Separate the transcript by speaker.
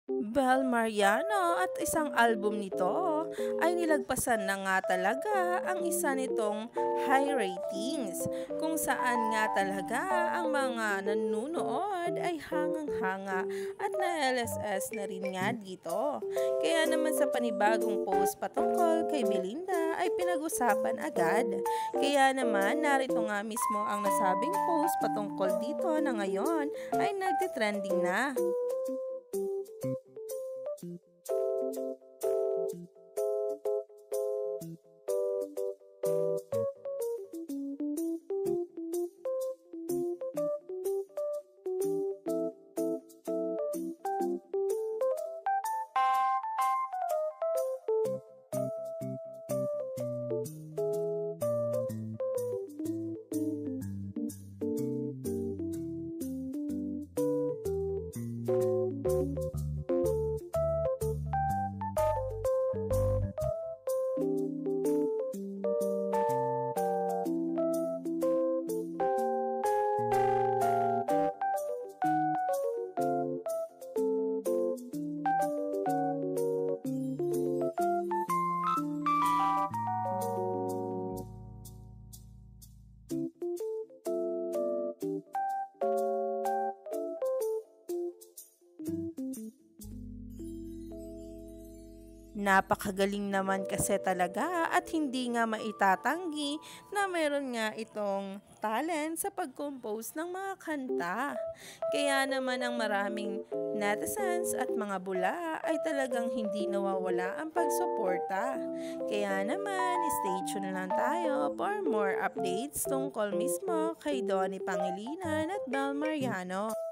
Speaker 1: Bel Mariano at isang album nito ay nilagpasan na nga talaga ang isa nitong high ratings kung saan nga talaga ang mga nanunood ay hangang-hanga at na-LSS na rin nga dito. Kaya naman sa panibagong post patungkol kay Belinda ay pinag-usapan agad. Kaya naman narito nga mismo ang nasabing post patungkol dito na ngayon ay nagtitrending na. Napakagaling naman kasi talaga at hindi nga maitatanggi na meron nga itong talent sa pag-compose ng mga kanta. Kaya naman ang maraming netizens at mga bula ay talagang hindi nawawala ang pagsuporta. Kaya naman, stay tuned lang tayo for more updates tungkol mismo kay Donnie Pangilinan at Bel Mariano.